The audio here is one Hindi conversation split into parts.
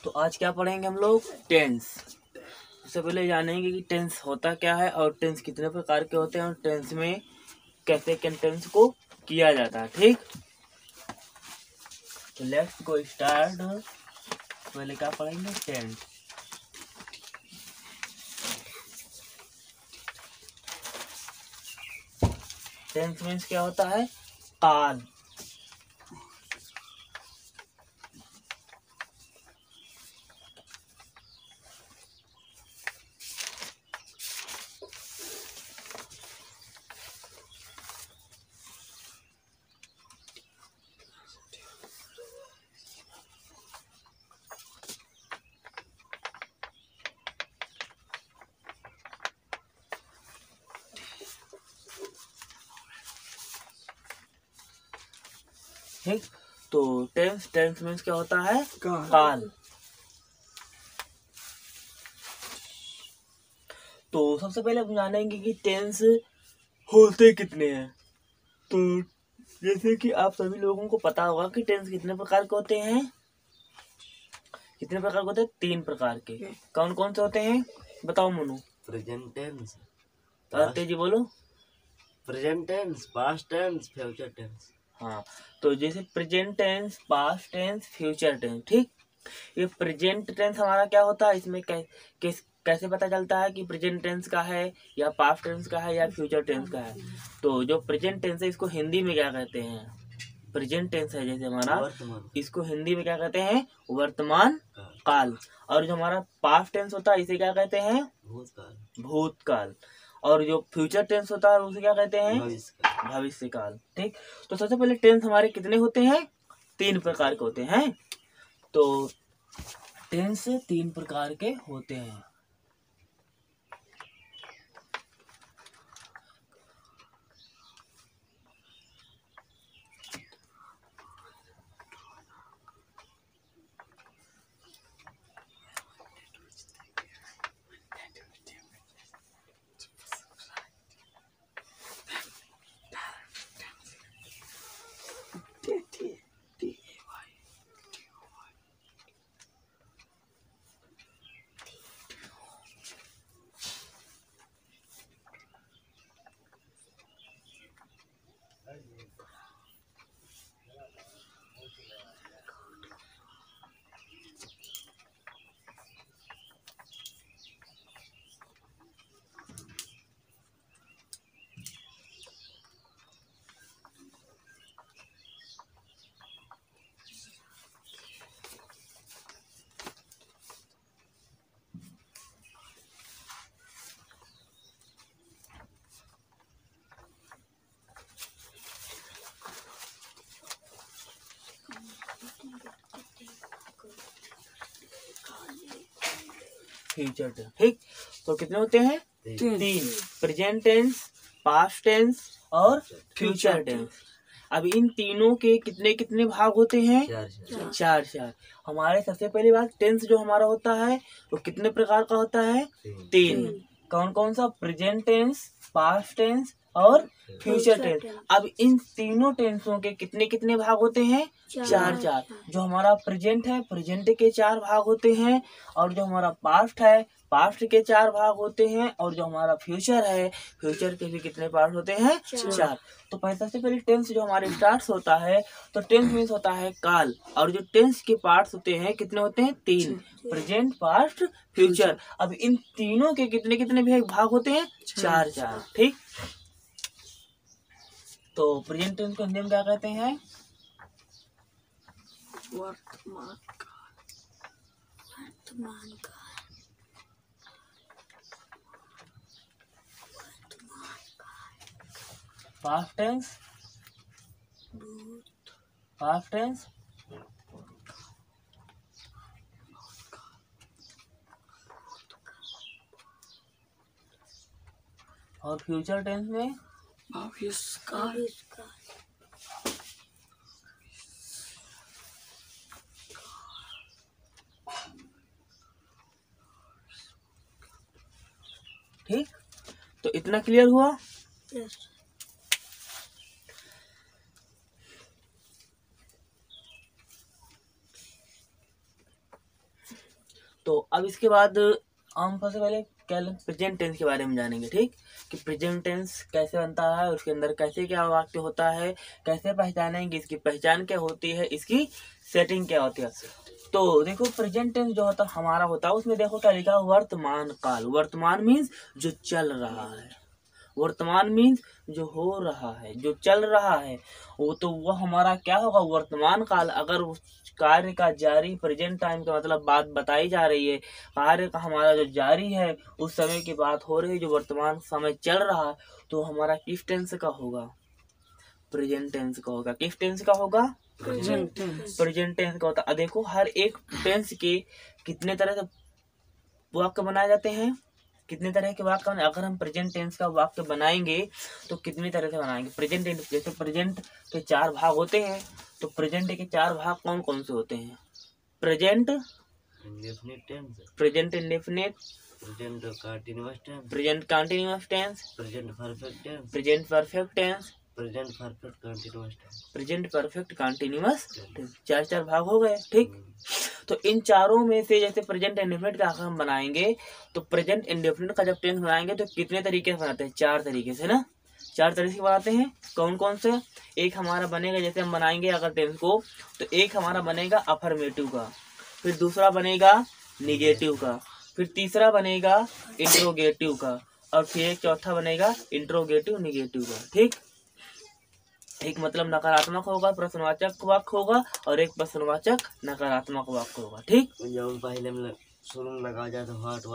तो आज क्या पढ़ेंगे हम लोग? टेंस। सबसे पहले जानेंगे कि टेंस होता क्या है और टेंस कितने प्रकार के होते हैं और टेंस में कैसे टेंस को किया जाता है। ठीक, तो लेट्स गो स्टार्ट। पहले क्या पढ़ेंगे? टेंस। टेंस मीन्स क्या होता है? काल। ठीक, तो टेंस मीन्स क्या होता है? काल। तो सबसे पहले हम जानेंगे कि टेंस होते कितने हैं। तो जैसे कि आप सभी लोगों को पता होगा कि टेंस कितने प्रकार के होते हैं। कितने प्रकार के होते हैं? 3 प्रकार के। कौन कौन से होते हैं बताओ मनु? प्रेजेंट टेंस, तेजी बोलो। Present tense, past tense, future tense. हाँ, तो जैसे present tense, past tense, future tense. ठीक, ये प्रेजेंट टेंस हमारा क्या होता है? इसमें कैसे पता चलता है कि प्रेजेंट टेंस का है या पास्ट टेंस का है या फ्यूचर टेंस का है? तो जो प्रेजेंट टेंस है इसको हिंदी में क्या कहते हैं? प्रेजेंट टेंस है जैसे हमारा, इसको हिंदी में क्या कहते हैं? वर्तमान काल। और जो हमारा पास्ट टेंस होता है इसे क्या कहते हैं? भूतकाल। और जो फ्यूचर टेंस होता है उसे क्या कहते हैं? भविष्य काल। ठीक, तो सबसे पहले टेंस हमारे कितने होते हैं? 3 प्रकार के होते हैं। तो टेंस 3 प्रकार के होते हैं। Future tense. ठीक, तो कितने होते हैं? 3। प्रेजेंट टेंस, पास्ट टेंस और फ्यूचर टेंस। अब इन तीनों के कितने कितने भाग होते हैं? 4। हमारे सबसे पहली बात, टेंस जो हमारा होता है वो कितने प्रकार का होता है? 3। कौन कौन सा? प्रेजेंट टेंस, पास्ट टेंस और फ्यूचर टेंस। अब इन तीनों टेंसों के कितने कितने भाग होते हैं? 4। जो हमारा प्रेजेंट है, प्रेजेंट के 4 भाग होते हैं। और जो हमारा पास्ट है, पास्ट के 4 भाग होते हैं। और जो हमारा फ्यूचर है, फ्यूचर के भी कितने पार्ट होते हैं? 4। तो सबसे पहले टेंस जो हमारे स्टार्ट होता है, तो टेंस मीन्स होता है काल। और जो टेंस के पार्ट्स होते हैं कितने होते हैं? 3। Present, past, future. अब इन तीनों के कितने कितने भाग होते हैं? 4। ठीक, तो प्रेजेंट टेंस को हिंदी में क्या कहते हैं? वर्तमान काल। पास्ट टेंस, पास्ट टेंस, और फ्यूचर टेंस में भविष्य काल। ठीक, तो इतना क्लियर हुआ? यस। तो अब इसके बाद हम सबसे पहले क्या प्रेजेंट टेंस के बारे में जानेंगे, ठीक, कि प्रेजेंट टेंस कैसे बनता है, उसके अंदर कैसे क्या वाक्य होता है, कैसे पहचानेंगे, इसकी पहचान क्या होती है, इसकी सेटिंग क्या होती है। तो देखो प्रेजेंट टेंस जो होता हमारा होता है उसमें देखो क्या लिखा, वर्तमान काल। वर्तमान मीन्स जो चल रहा है, वर्तमान मीन्स जो हो रहा है, जो चल रहा है, वो तो वो हमारा क्या होगा, वर्तमान काल। अगर उस कार्य का जारी, प्रेजेंट टाइम का मतलब बात बताई जा रही है, कार्य का हमारा जो जारी है, उस समय की बात हो रही है, जो वर्तमान समय चल रहा है, तो हमारा किस टेंस का होगा, प्रेजेंट टेंस का होगा। किस टेंस का होगा, प्रेजेंट टेंस। प्रेजेंट टेंस का होता है। देखो हर एक टेंस के कितने तरह से वाक्य बनाए जाते हैं, कितने तरह के वाक्य। अगर हम प्रेजेंट टेंस का वाक्य बनाएंगे तो कितनी तरह से बनाएंगे। प्रेजेंट टेंस, जैसे प्रेजेंट के 4 भाग होते हैं, तो प्रेजेंट के 4 भाग कौन कौन से होते हैं, present indefinite tense, present indefinite, present continuous tense, present continuous tense, present perfect tense, present perfect tense, present perfect continuous tense, present perfect continuous tense. 4 भाग हो गए, ठीक। तो इन चारों में से जैसे प्रेजेंट इंडेफिनिट का अगर हम बनाएंगे, तो प्रेजेंट इंडेफिनिट का जब टेंस बनाएंगे तो कितने तरीके से बनाते हैं, 4 तरीके से ना, 4 तरीके से बनाते हैं। कौन कौन से, एक हमारा बनेगा, जैसे हम बनाएंगे अगर टेंस को, तो एक हमारा बनेगा अफर्मेटिव का, फिर दूसरा बनेगा निगेटिव का, फिर तीसरा बनेगा इंट्रोगेटिव का, और फिर एक चौथा बनेगा इंट्रोगेटिव निगेटिव का, ठीक। एक मतलब नकारात्मक होगा, प्रश्नवाचक वाक्य होगा, और एक प्रश्नवाचक नकारात्मक वाक्य होगा, ठीक। जब पहले में शुरू में लगा जाए तो व्हाट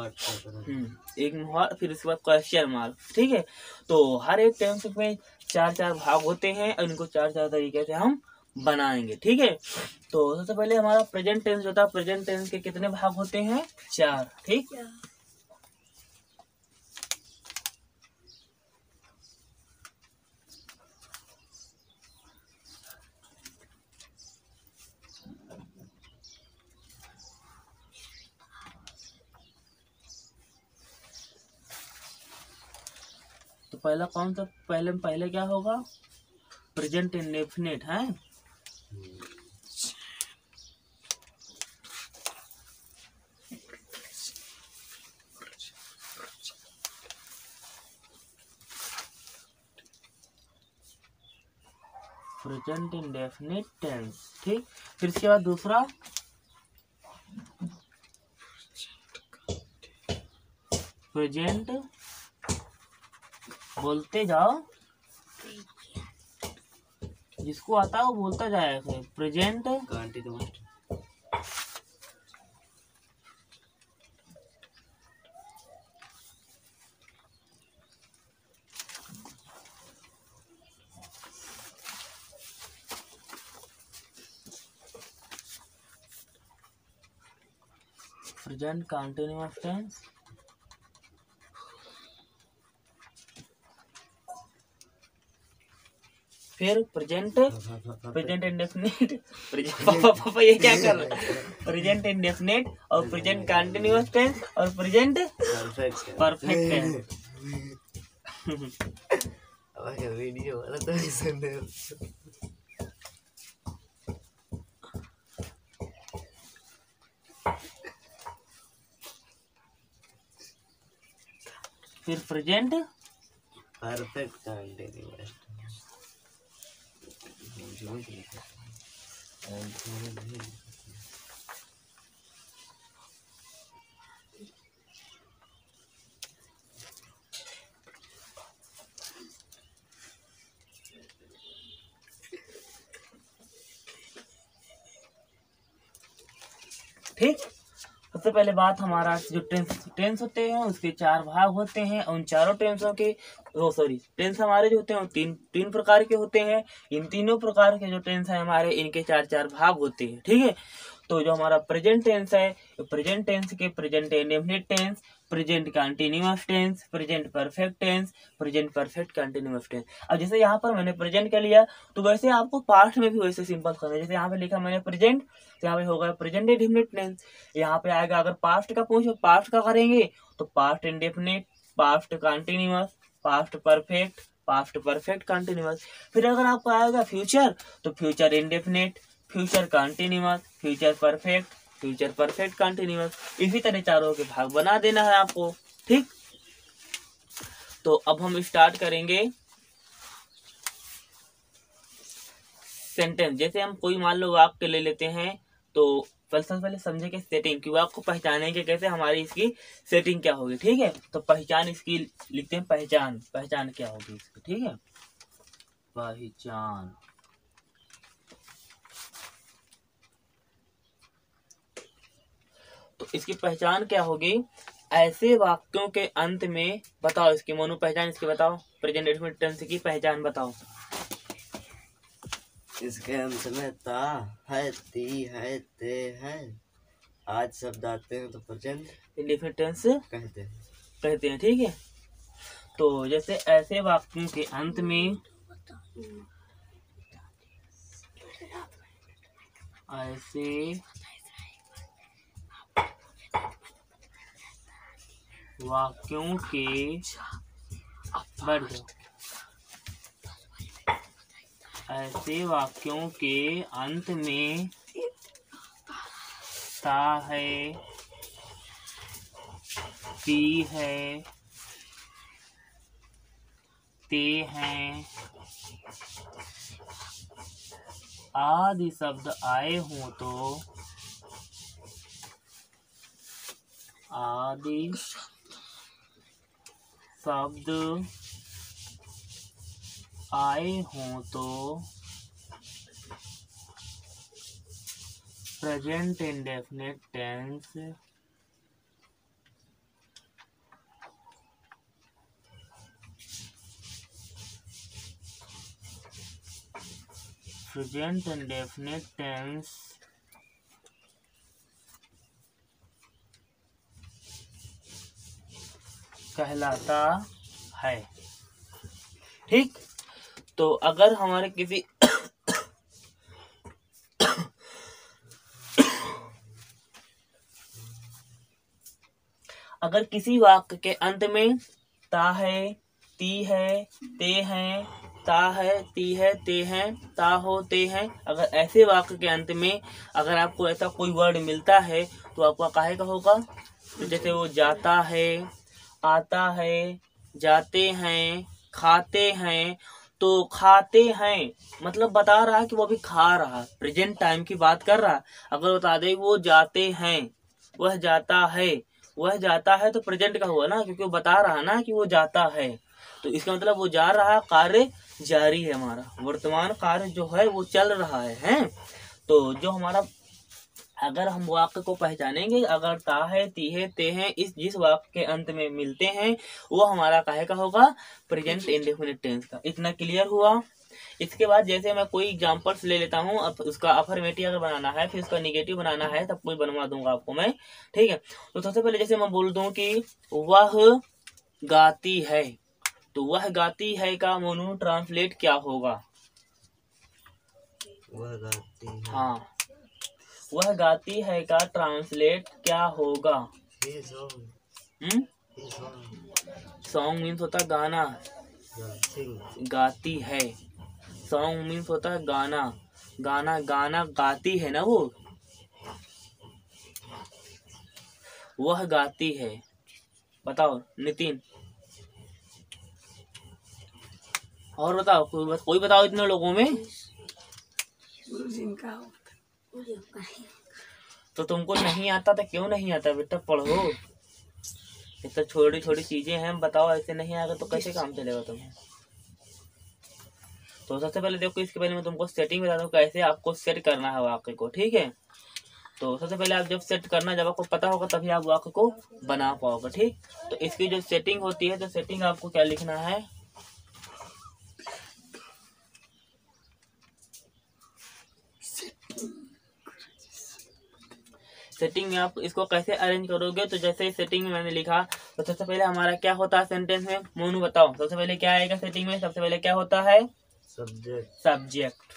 एक में फिर उसके बाद क्वेश्चन मार्क, ठीक है। तो हर एक टेंस में 4 भाग होते हैं और इनको 4 तरीके से हम बनाएंगे, ठीक है। तो सबसे पहले हमारा प्रेजेंट टेंस होता है। प्रेजेंट टेंस के कितने भाग होते हैं, 4, ठीक। तो पहला कौन सा, पहले क्या होगा, प्रेजेंट इंडेफिनिट है। प्रेजेंट इंडेफिनिट टेंस, ठीक। फिर इसके बाद दूसरा प्रेजेंट, बोलते जाओ, जिसको आता है वो बोलता जाएगा, present continuous, present continuous tense, फिर प्रेजेंट इंडेफिनिट, पापा ये क्या कर रहे हैं, प्रेजेंट इंडेफिनिट और प्रेजेंट कंटीन्यूअस टेंस और प्रेजेंट परफेक्ट टेंस। वीडियो वाला तो ऐसा नहीं। फिर प्रेजेंट परफेक्ट कंटीन्यूअस, ठीक। सबसे पहले बात, हमारा जो टेंस होते हैं उसके 4 भाग होते हैं, उन चारों टेंसों के टेंस हमारे जो होते हैं वो तीन प्रकार के होते हैं। इन तीनों प्रकार के जो टेंस है हमारे, इनके 4 भाग होते हैं, ठीक है। तो जो हमारा प्रेजेंट टेंस है, प्रेजेंट टेंस के present indefinite tense, present continuous tense, present perfect tense, present perfect continuous tense. अब जैसे यहाँ पर मैंने प्रेजेंट का लिया, तो वैसे आपको पास्ट में भी वैसे सिंपल करना है। जैसे यहाँ पे लिखा मैंने प्रेजेंट, तो यहाँ पे होगा प्रेजेंट इंडेफिनिट टेंस। यहाँ पे आएगा, अगर पास्ट का पूछो, पास्ट का करेंगे तो past indefinite, past continuous, past perfect, past perfect continuous. फिर अगर आपको आएगा फ्यूचर, तो future indefinite, future continuous, future perfect, future perfect continuous. इसी तरह चारों के भाग बना देना है आपको। ठीक, तो अब हम स्टार्ट करेंगे सेंटेंस। जैसे हम कोई मान लो वाक्य ले लेते हैं, तो सबसे पहले समझे कि सेटिंग की वाक्य को पहचानेंगे कैसे, हमारी इसकी सेटिंग क्या होगी। ठीक है, तो पहचान इसकी लिखते हैं, पहचान। पहचान क्या होगी इसकी, ठीक है, पहचान। तो इसकी पहचान क्या होगी, ऐसे वाक्यों के अंत में बताओ इसकी मोनू पहचान, इसकी बताओ, प्रेजेंट इंडेफिनिट टेंस की पहचान बताओ। इसके अंत में ता है, ती है, ते है, आज शब्द आते हैं तो प्रेजेंट इंडेफिनिट टेंस कहते हैं। ठीक है, तो जैसे ऐसे वाक्यों के अंत में, ऐसे वाक्यों के बढ़ जाओ, ऐसे वाक्यों के अंत में ता है, ती है, ते हैं आदि शब्द आए हों तो, आदि शब्द आए हों तो present indefinite tense present indefinite tense कहलाता है। ठीक, तो अगर हमारे किसी अगर किसी वाक्य के अंत में ता है, ती है, ते हैं, ता है, ती है, ते हैं, ता हो, ते हैं, अगर ऐसे वाक्य के अंत में अगर आपको ऐसा कोई वर्ड मिलता है तो आपका काहे का होगा। तो जैसे वो जाता है, आता है, जाते हैं, खाते हैं, तो खाते हैं मतलब बता रहा है कि वो अभी खा रहा, प्रेजेंट टाइम की बात कर रहा। अगर बता दे वो जाते हैं, वह जाता है, वह जाता है, तो प्रेजेंट का हुआ ना, क्योंकि वो बता रहा ना कि वो जाता है, तो इसका मतलब वो जा रहा, कार्य जारी है, हमारा वर्तमान कार्य जो है वो चल रहा है। तो जो हमारा, अगर हम वाक्य को पहचानेंगे, अगर ता है, ती है, ते हैं, इस जिस वाक्य के अंत में मिलते हैं वो हमारा काहे का होगा, प्रेजेंट इंडेफिनिट टेंस का। इतना क्लियर हुआ। इसके बाद जैसे मैं कोई एग्जांपल्स ले लेता हूँ, अब उसका अफर्मेटिव अगर बनाना है, फिर उसका निगेटिव बनाना है, तब कोई बनवा दूंगा आपको मैं। ठीक है, तो सबसे पहले जैसे मैं बोल दूं कि वह गाती है, तो वह गाती है का मोनू ट्रांसलेट क्या होगा। वह गाती है, हाँ, वह गाती है का ट्रांसलेट क्या होगा। सॉन्ग मीन्स होता है गाना, गाती है, सॉन्ग मीन्स होता है गाना, गाना गाना गाती है ना वो, वह गाती है। बताओ नितिन, और बताओ, कोई बताओ इतने लोगों में। तो तुमको नहीं आता तो क्यों नहीं आता बेटा, पढ़ो, ये तो छोटी छोटी चीजें हैं, बताओ, ऐसे नहीं आएगा तो कैसे काम चलेगा तुम्हें। तो सबसे पहले देखो, इसके पहले मैं तुमको सेटिंग बता दूं कैसे आपको सेट करना है वाक्य को। ठीक है, तो सबसे पहले आप जब सेट करना, जब आपको पता होगा तभी आप वाक्य को बना पाओगे। ठीक, तो इसकी जो सेटिंग होती है, तो सेटिंग आपको क्या लिखना है, सेटिंग में आप इसको कैसे अरेंज करोगे। तो जैसे सेटिंग में मैंने लिखा, तो सबसे पहले हमारा क्या होता है सेंटेंस में, मोनू बताओ, सबसे पहले क्या आएगा सेटिंग में, सबसे पहले क्या होता है, सब्जेक्ट। सब्जेक्ट,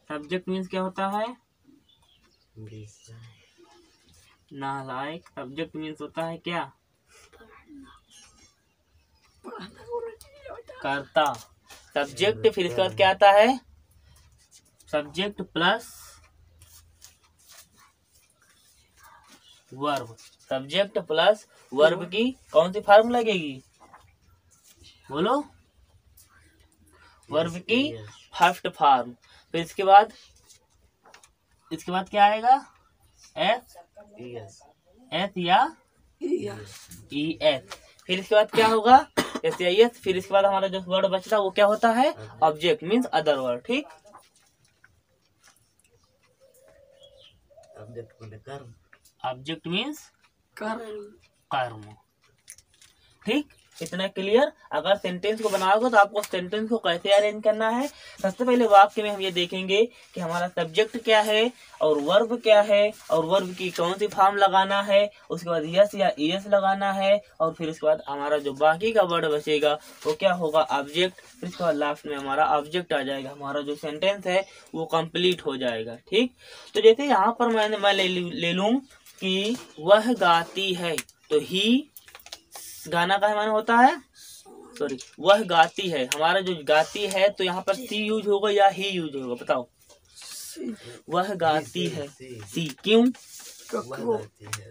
सब्जेक्ट मीन्स क्या होता है, नालायक। सब्जेक्ट मीन्स होता है क्या, कर्ता। सब्जेक्ट, फिर इसके बाद क्या आता है, subject plus verb, subject plus verb की कौन सी फॉर्म लगेगी, बोलो, वर्ब की फर्स्ट फॉर्म। फिर इसके बाद क्या आएगा, एस या ई एस। फिर इसके बाद क्या होगा, एस या एस। फिर इसके बाद हमारा जो वर्ड बचता है वो क्या होता है, ऑब्जेक्ट मीन्स अदर वर्ड। ठीक, ऑब्जेक्ट मीन्स कर्म। ठीक, इतना क्लियर। अगर सेंटेंस को बनाओगे तो आपको सेंटेंस को कैसे अरेंज करना है, सबसे पहले वाक्य में हम ये देखेंगे कि हमारा सब्जेक्ट क्या है और वर्ब क्या है और वर्ब की कौन सी फॉर्म लगाना है, उसके बाद यस या एस लगाना है, और फिर उसके बाद हमारा जो बाकी का वर्ड बचेगा वो क्या होगा, ऑब्जेक्ट। फिर उसके बाद लास्ट में हमारा ऑब्जेक्ट आ जाएगा, हमारा जो सेंटेंस है वो कंप्लीट हो जाएगा। ठीक, तो जैसे यहाँ पर मैं ले लूँ कि वह गाती है, तो ही गाना का माने होता है, सॉरी, वह गाती है। हमारा जो गाती है तो यहाँ पर सी यूज होगा या ही यूज होगा, बताओ। वह गाती है, सी क्यों,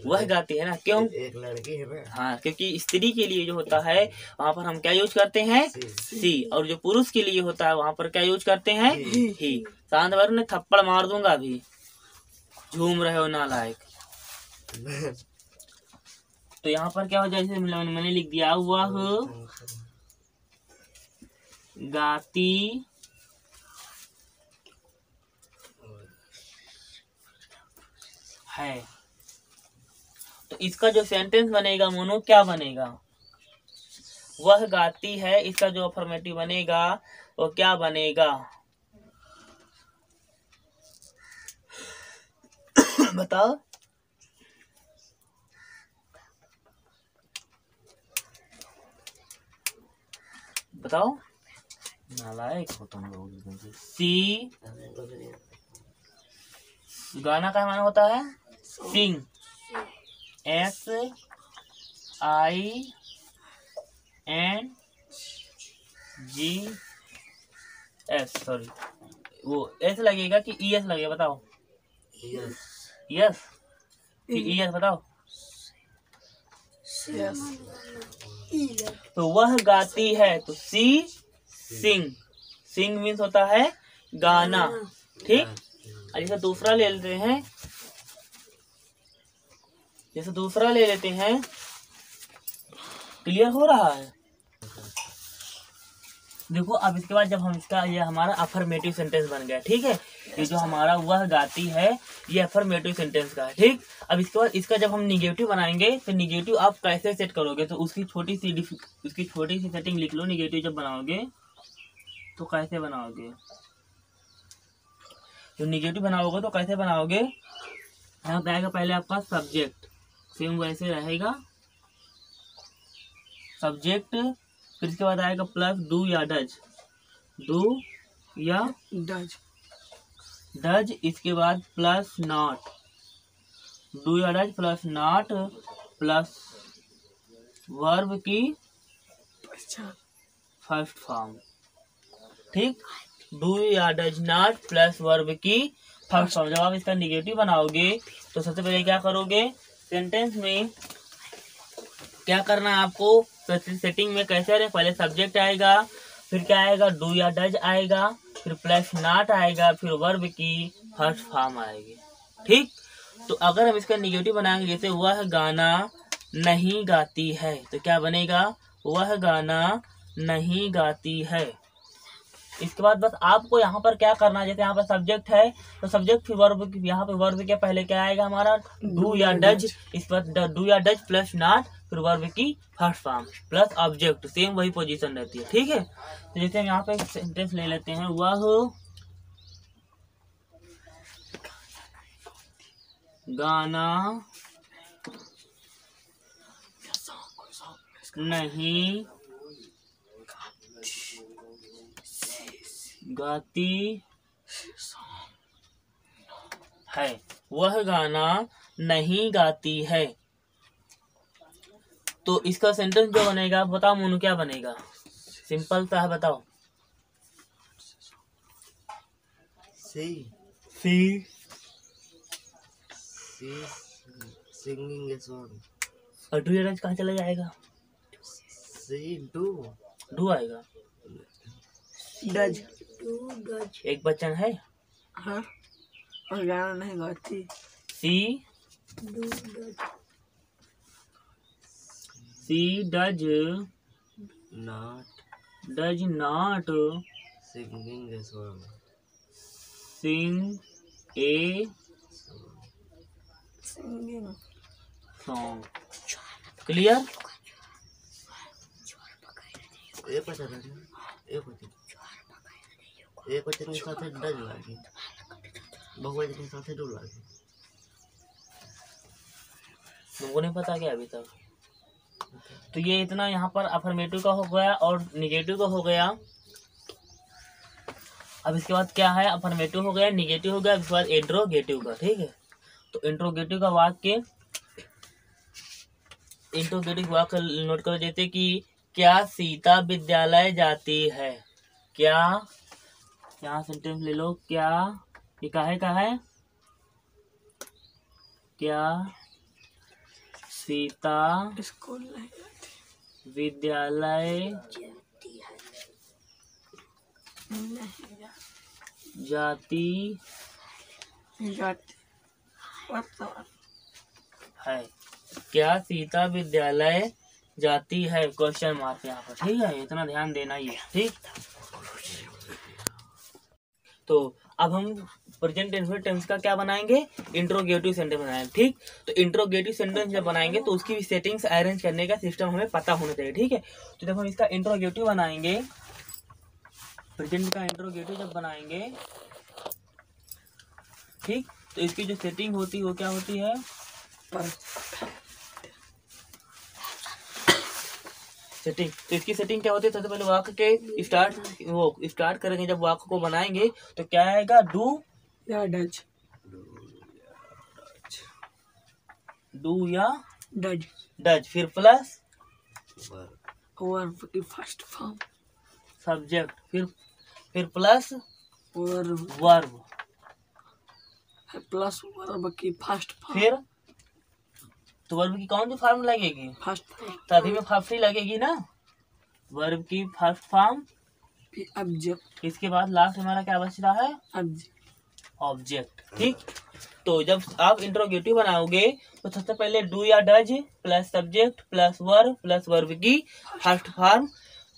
वह गाती है ना, क्यों, एक लड़की है। हाँ, क्योंकि स्त्री के लिए जो होता है वहाँ पर हम क्या यूज करते हैं, सी, और जो पुरुष के लिए होता है वहाँ पर क्या यूज करते हैं, ही। शांत वर्ग ने थप्पड़ मार दूंगा अभी, झूम रहे हो नालायक। तो यहाँ पर क्या हो जाए, जैसे मैंने लिख दिया, वह गाती है। तो इसका जो सेंटेंस बनेगा मोनो क्या बनेगा, वह गाती है, इसका जो अफर्मेटिव बनेगा वो क्या बनेगा, बताओ। बताओ, नालायक हो तुम लोग। सी, गाना का माना होता है sing, S I N G S, sorry वो एस लगेगा कि ई एस लगेगा, बताओ। यस कि ई एस, बताओ। तो वह गाती है, तो सी सिंग, सिंग मीन्स होता है गाना। ठीक, जैसे दूसरा ले लेते हैं, क्लियर हो रहा है। देखो अब इसके बाद जब हम इसका, ये हमारा अफर्मेटिव सेंटेंस बन गया। ठीक है, ये जो हमारा वह गाती है ये अफर्मेटिव सेंटेंस का है। ठीक, अब इसके बाद इसका जब हम निगेटिव बनाएंगे तो निगेटिव आप कैसे सेट करोगे, तो उसकी छोटी सी सेटिंग लिख लो। निगेटिव जब बनाओगे तो कैसे बनाओगे, जो निगेटिव बनाओगे तो कैसे बनाओगे, यहाँ पे आएगा पहले आपका सब्जेक्ट, सेम वैसे रहेगा सब्जेक्ट। फिर इसके बाद आएगा प्लस डू या डज, डू या डज। इसके बाद प्लस नॉट, डू या does plus not plus verb की फर्स्ट फॉर्म। ठीक, डू या डज नॉट प्लस वर्ब की फर्स्ट फॉर्म। जब आप इसका निगेटिव बनाओगे तो सबसे पहले क्या करोगे, सेंटेंस में क्या करना है आपको, सेटिंग में कैसे आ रहे, पहले सब्जेक्ट आएगा, फिर क्या आएगा, डू या डज आएगा, फिर प्लस नॉट आएगा, फिर वर्ब की फर्स्ट फॉर्म आएगी। ठीक, तो अगर हम इसका निगेटिव बनाएंगे, जैसे वह गाना नहीं गाती है, तो क्या बनेगा, वह गाना नहीं गाती है। इसके बाद बस आपको यहाँ पर क्या करना है, जैसे यहाँ पर सब्जेक्ट है तो सब्जेक्ट फिर वर्ब, यहाँ पे वर्ब के पहले क्या आएगा हमारा, डू या डज। इस पर डू या डज प्लस नॉट फिर वर्ब की first form plus object, same वही पोजीशन रहती है। ठीक है, तो जैसे हम यहाँ पे सेंटेंस ले लेते हैं, वह गाना नहीं गाती है, वह गाना नहीं गाती है। तो इसका सेंटेंस जो बनेगा बताओ मोनू, क्या बनेगा, सिंपल सा है, बताओ। She singing a song. और डू या डज कहाँ चला जाएगा? She do. डू आएगा। डज डू डज एक वचन है। हाँ और गाना नहीं गाती। She do does she does not not singing a song. Sing a singing song. Clear? एक वचन के साथ डज लागी, बहुवचन के साथ डू लागी। तुमको नहीं पता क्या अभी तक? तो ये इतना यहाँ पर अफर्मेटिव का हो गया और निगेटिव का हो गया। अब इसके बाद क्या है? अफर्मेटिव हो गया, निगेटिव हो गया, इसके बाद इंट्रोगेटिव का। ठीक है, तो इंट्रोगेटिव का वाक्य नोट कर देते कि क्या सीता विद्यालय जाती है? क्या, यहाँ सेंटेंस ले लो। क्या ये का है? क्या सीता स्कूल नहीं जाती। विद्यालय जाती है नहीं जाती जाती वर्तमान है। क्या सीता विद्यालय जाती है? क्वेश्चन मार्क यहाँ पर। ठीक है, इतना ध्यान देना ही है। ठीक, तो अब हम प्रेजेंट टेंस का क्या बनाएंगे? इंट्रोगेटिव सेंटेंस बनाएंगे। ठीक, तो इंट्रोगेटिव सेंटेंस जब बनाएंगे तो उसकी भी सेटिंग्स अरेंज करने का सिस्टम हमें पता होना चाहिए। ठीक है, तो जब हम इसका इंट्रोगेटिव बनाएंगे, प्रेजेंट का इंट्रोगेटिव जब बनाएंगे, ठीक, तो इसकी जो सेटिंग होती है वो क्या होती है? सेटिंग। तो इसकी सेटिंग क्या होती है? सबसे पहले वाक्य के स्टार्ट करेंगे। जब वाक्य को बनाएंगे तो क्या आएगा? डू या डज या डज डज, फिर प्लस वर्ब की फर्स्ट फॉर्म, सब्जेक्ट, फिर plus verb verb, plus verb की फर्स्ट फॉर्म, फिर तो वर्ब की कौन सी फॉर्म लगेगी? फर्स्ट फॉर्म, सभी में फर्स्ट ही लगेगी ना। वर्ब की फर्स्ट फॉर्म, ऑब्जेक्ट, इसके बाद लास्ट हमारा क्या बच रहा है? ऑब्जेक्ट। ठीक, तो जब आप इंट्रोगेटिव बनाओगे तो सबसे पहले डू या does plus subject plus verb की फर्स्ट फॉर्म,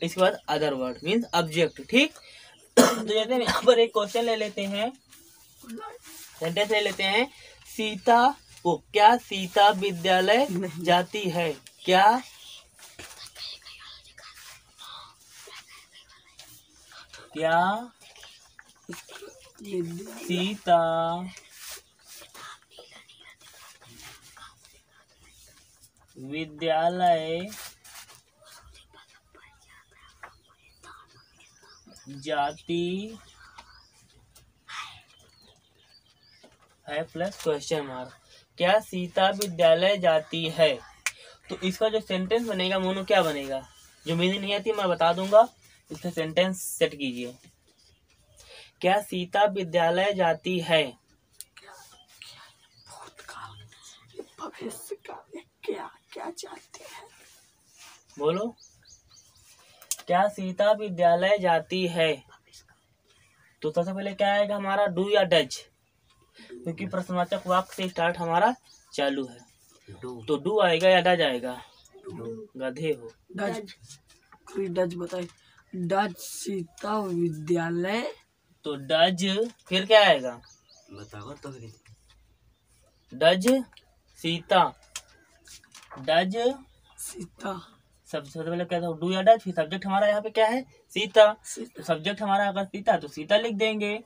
इसके बाद अदर वर्ड मीन्स ऑब्जेक्ट। ठीक, तो जैसे हम यहाँ पर एक क्वेश्चन ले लेते हैं, सेंटेंस ले लेते हैं। क्या सीता विद्यालय जाती है? क्या सीता विद्यालय जाती है प्लस क्वेश्चन मार्क। क्या सीता विद्यालय जाती है? तो इसका जो सेंटेंस बनेगा मोनो क्या बनेगा? जो मीनिंग नहीं आती मैं बता दूंगा, इसका सेंटेंस सेट कीजिए। क्या सीता विद्यालय जाती है? भविष्य का क्या क्या चाहते हैं? बोलो, क्या सीता विद्यालय जाती है? तो सबसे पहले क्या आएगा हमारा? डू या डज, क्योंकि प्रश्नवाचक वाक्य से स्टार्ट हमारा चालू है। तो डू आएगा या डज आएगा? गधे हो। डज, डज बताइए। डज सीता विद्यालय, तो डज फिर क्या आएगा? बताओ तो। डज सीता, डज सीता सबसे पहले क्या था? डू या डज, फिर सब्जेक्ट हमारा यहाँ पे क्या है? सीता। तो सब्जेक्ट हमारा अगर सीता तो सीता लिख देंगे।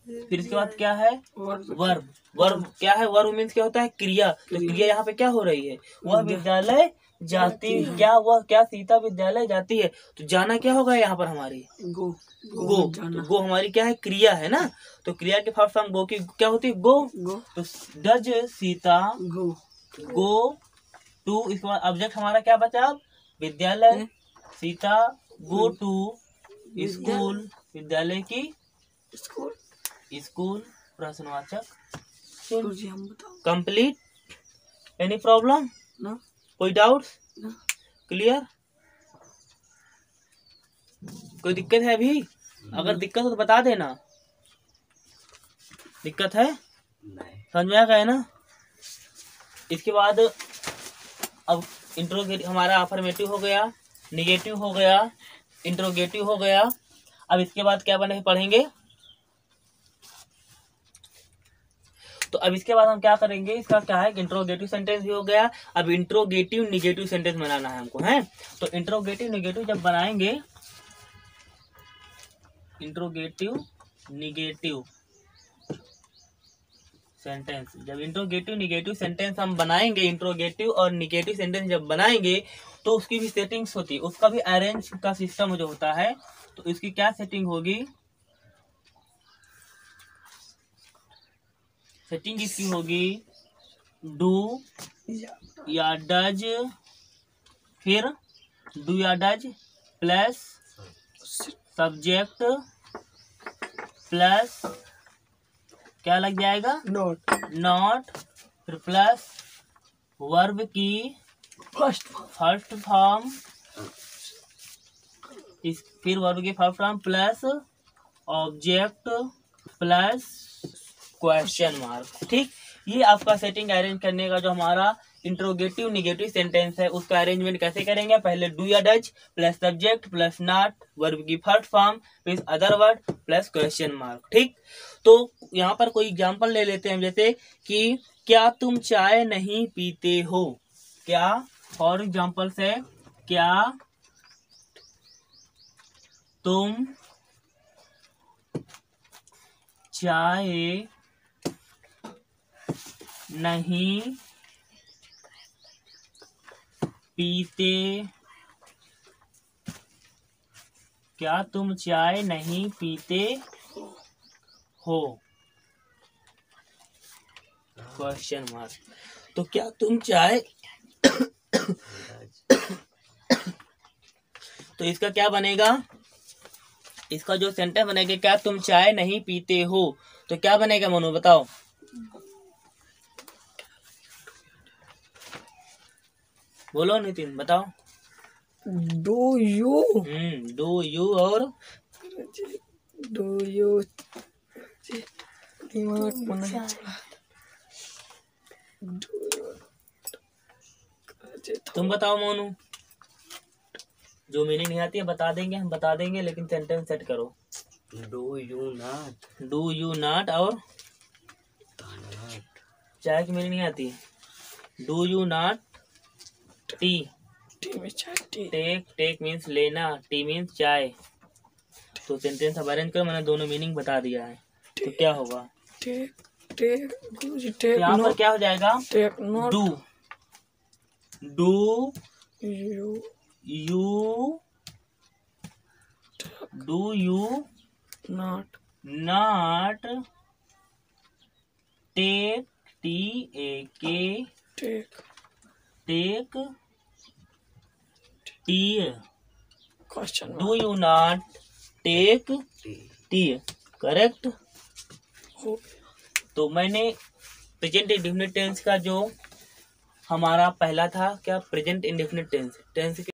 फिर इसके बाद क्या है? वर्ब क्या है? वर्ब मीन्स क्या होता है? क्रिया। तो क्रिया यहाँ पे क्या हो रही है? वह विद्यालय जाती है। क्या सीता विद्यालय जाती है? तो जाना क्या होगा यहाँ पर हमारी? गो गो हमारी क्या है? क्रिया है ना। तो क्रिया के फर्स्ट फॉर्म गो की क्या होती है? गो। तो डज सीता गो टू, इसके बाद ऑब्जेक्ट हमारा क्या बचा? विद्यालय। सीता गो टू स्कूल, विद्यालय की स्कूल, प्रश्नवाचक कंप्लीट। Any problem? नो कोई डाउट्स? No clear? कोई दिक्कत है अभी? अगर दिक्कत हो तो बता देना। दिक्कत है? नहीं। समझ में आ गया ना? इसके बाद अब इंट्रोगेटिव हमारा अफर्मेटिव हो गया, निगेटिव हो गया, इंट्रोगेटिव हो गया। अब इसके बाद क्या बने पढ़ेंगे? तो अब इसके बाद हम क्या करेंगे, इसका क्या है, इंट्रोगेटिव सेंटेंस भी हो गया। अब इंट्रोगेटिव निगेटिव सेंटेंस बनाना है हमको, है। तो इंट्रोगेटिव निगेटिव जब बनाएंगे, इंट्रोगेटिव निगेटिव सेंटेंस, जब इंट्रोगेटिव निगेटिव सेंटेंस हम बनाएंगे, इंट्रोगेटिव और निगेटिव सेंटेंस जब बनाएंगे तो उसकी भी सेटिंग्स होती है, उसका भी अरेंज का सिस्टम जो होता है। तो इसकी क्या सेटिंग होगी? सेटिंग इसकी होगी डू या डज, फिर डू या डज प्लस सब्जेक्ट प्लस क्या लग जाएगा? नॉट नॉट, फिर प्लस वर्ब की फर्स्ट फर्स्ट फॉर्म, फिर वर्ब की first form plus object plus question mark. ठीक, ये आपका सेटिंग अरेंज करने का जो हमारा इंट्रोगेटिव निगेटिव सेंटेंस है उसका अरेंजमेंट कैसे करेंगे? पहले डू या does plus subject plus not, verb की first form plus other word plus question mark. ठीक, तो यहाँ पर कोई एग्जांपल ले लेते हैं, जैसे कि क्या तुम चाय नहीं पीते हो? क्या, फॉर एग्जांपल से, क्या तुम चाय नहीं पीते, क्या तुम चाय नहीं पीते हो? Question mark. तो क्या तुम चाय तो इसका क्या बनेगा? इसका जो सेंटेंस बनेगा, क्या तुम चाय नहीं पीते हो, तो क्या बनेगा मोनू बताओ? बोलो नितिन बताओ। डू यू डू यू और डू यू दिमाग में नहीं चला। तुम बताओ मोनू। जो मीनिंग नहीं आती है बता देंगे, हम बता देंगे, लेकिन सेंटेंस सेट करो। Do you not, do you not और चाय की मीनिंग नहीं आती। Do you not T, T में चाय, टी टेक मीन्स लेना, टी मीन्स चाय। तो सेंटेंस अब अरेंज करो, मैंने दोनों मीनिंग बता दिया है। तो क्या होगा? टेक टेक यहाँ पर क्या हो जाएगा? Take not do, do you you, do you not not take, T A K, take take T, question do you not take T, correct. हो तो मैंने प्रेजेंट इंडेफिनिट टेंस का जो हमारा पहला था, क्या प्रेजेंट इंडेफिनिट टेंस, टेंस